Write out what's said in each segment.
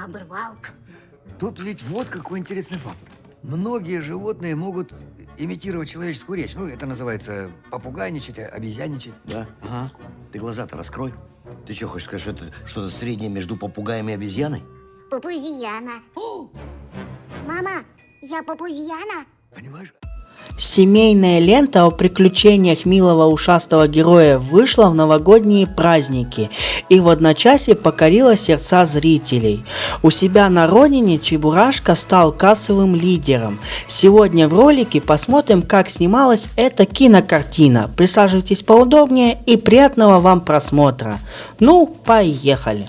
Оборвалка. Тут ведь вот какой интересный факт. Многие животные могут имитировать человеческую речь. Ну, это называется попугайничать, обезьяничать. Да? Ага. Ты глаза-то раскрой. Ты что, хочешь сказать, что это что-то среднее между попугаем и обезьяной? Папузияна. Мама, я папузияна? Понимаешь? Семейная лента о приключениях милого ушастого героя вышла в новогодние праздники и в одночасье покорила сердца зрителей. У себя на родине Чебурашка стал кассовым лидером. Сегодня в ролике посмотрим, как снималась эта кинокартина. Присаживайтесь поудобнее и приятного вам просмотра. Ну, поехали!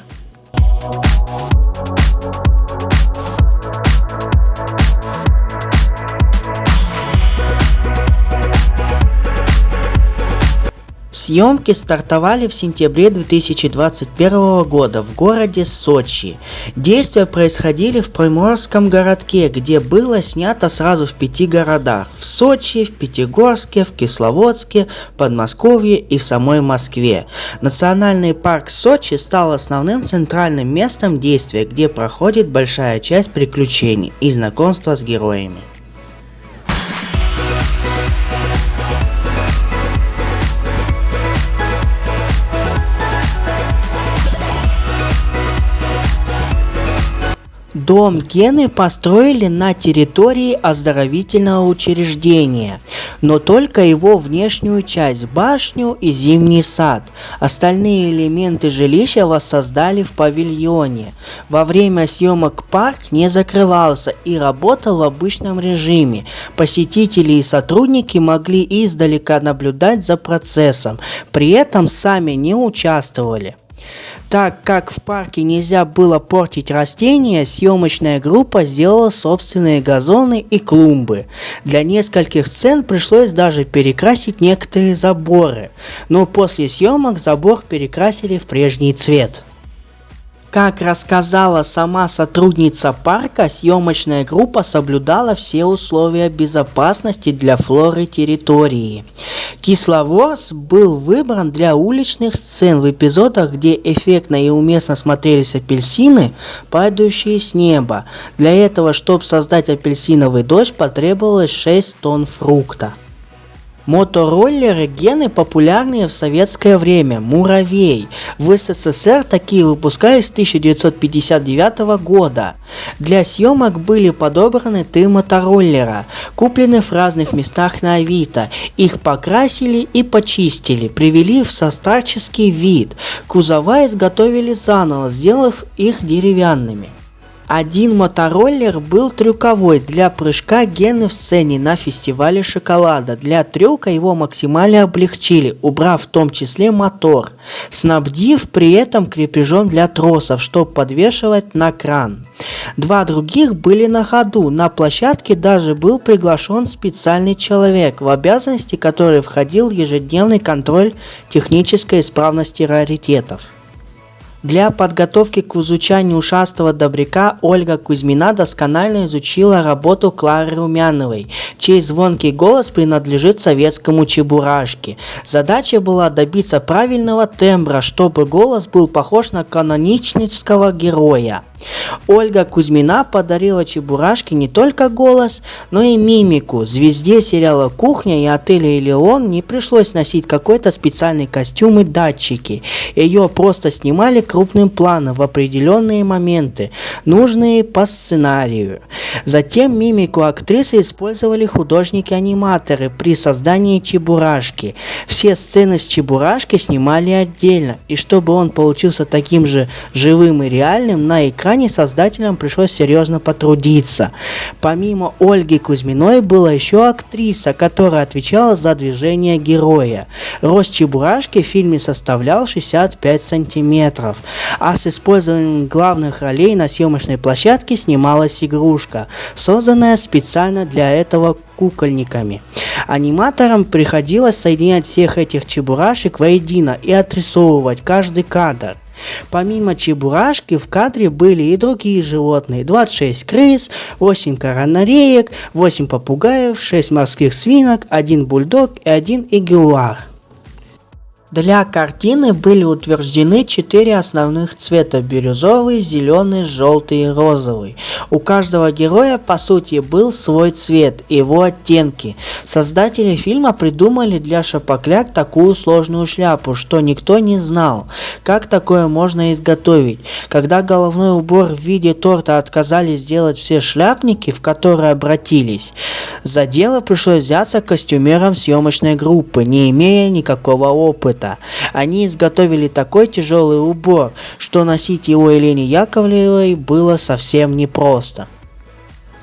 Съемки стартовали в сентябре 2021 года в городе Сочи. Действия происходили в приморском городке, где было снято сразу в 5 городах: в Сочи, в Пятигорске, в Кисловодске, Подмосковье и в самой Москве. Национальный парк Сочи стал основным центральным местом действия, где проходит большая часть приключений и знакомства с героями. Дом Гены построили на территории оздоровительного учреждения, но только его внешнюю часть, башню и зимний сад. Остальные элементы жилища воссоздали в павильоне. Во время съемок парк не закрывался и работал в обычном режиме. Посетители и сотрудники могли издалека наблюдать за процессом, при этом сами не участвовали. Так как в парке нельзя было портить растения, съемочная группа сделала собственные газоны и клумбы. Для нескольких сцен пришлось даже перекрасить некоторые заборы, но после съемок забор перекрасили в прежний цвет. Как рассказала сама сотрудница парка, съемочная группа соблюдала все условия безопасности для флоры территории. Кисловодск был выбран для уличных сцен в эпизодах, где эффектно и уместно смотрелись апельсины, падающие с неба. Для этого, чтобы создать апельсиновый дождь, потребовалось 6 тонн фрукта. Мотороллеры Гены популярные в советское время. Муравей. В СССР такие выпускались с 1959 года. Для съемок были подобраны 3 мотороллера, куплены в разных местах на Авито. Их покрасили и почистили, привели в старческий вид. Кузова изготовили заново, сделав их деревянными. Один мотороллер был трюковой для прыжка Гены в сцене на фестивале шоколада. Для трюка его максимально облегчили, убрав в том числе мотор, снабдив при этом крепежом для тросов, чтобы подвешивать на кран. 2 других были на ходу. На площадке даже был приглашен специальный человек, в обязанности которой входил ежедневный контроль технической исправности раритетов. Для подготовки к изучению ушастого добряка Ольга Кузьмина досконально изучила работу Клары Румяновой, чей звонкий голос принадлежит советскому Чебурашке. Задача была добиться правильного тембра, чтобы голос был похож на канонического героя. Ольга Кузьмина подарила Чебурашке не только голос, но и мимику. Звезде сериала «Кухня» и отеля «Элеон» не пришлось носить какой-то специальный костюм и датчики. Ее просто снимали крупным планом в определенные моменты, нужные по сценарию. Затем мимику актрисы использовали художники-аниматоры при создании Чебурашки. Все сцены с Чебурашкой снимали отдельно, и чтобы он получился таким же живым и реальным, на экране создателям пришлось серьезно потрудиться. Помимо Ольги Кузьминой была еще актриса, которая отвечала за движение героя. Рост Чебурашки в фильме составлял 65 сантиметров, а с использованием главных ролей на съемочной площадке снималась игрушка, созданная специально для этого кукольниками. Аниматорам приходилось соединять всех этих чебурашек воедино и отрисовывать каждый кадр. Помимо Чебурашки в кадре были и другие животные: 26 крыс, 8 канареек, 8 попугаев, 6 морских свинок, 1 бульдог и 1 ягуар. Для картины были утверждены 4 основных цвета: бирюзовый, зеленый, желтый и розовый. У каждого героя, по сути, был свой цвет и его оттенки. Создатели фильма придумали для Шапокляк такую сложную шляпу, что никто не знал, как такое можно изготовить. Когда головной убор в виде торта отказались сделать все шляпники, в которые обратились, за дело пришлось взяться костюмерам съемочной группы, не имея никакого опыта. Они изготовили такой тяжелый убор, что носить его Елене Яковлевой было совсем непросто.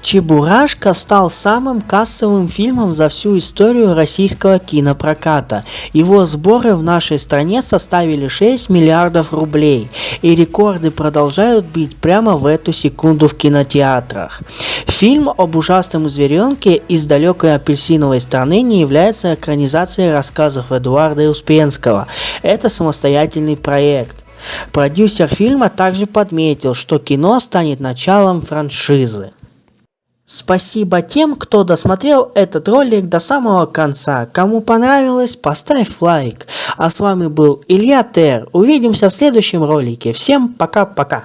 «Чебурашка» стал самым кассовым фильмом за всю историю российского кинопроката. Его сборы в нашей стране составили 6 миллиардов рублей, и рекорды продолжают бить прямо в эту секунду в кинотеатрах. Фильм об ужасном зверенке из далекой апельсиновой страны не является экранизацией рассказов Эдуарда Успенского. Это самостоятельный проект. Продюсер фильма также подметил, что кино станет началом франшизы. Спасибо тем, кто досмотрел этот ролик до самого конца. Кому понравилось, поставь лайк. А с вами был Илья Тер. Увидимся в следующем ролике. Всем пока-пока.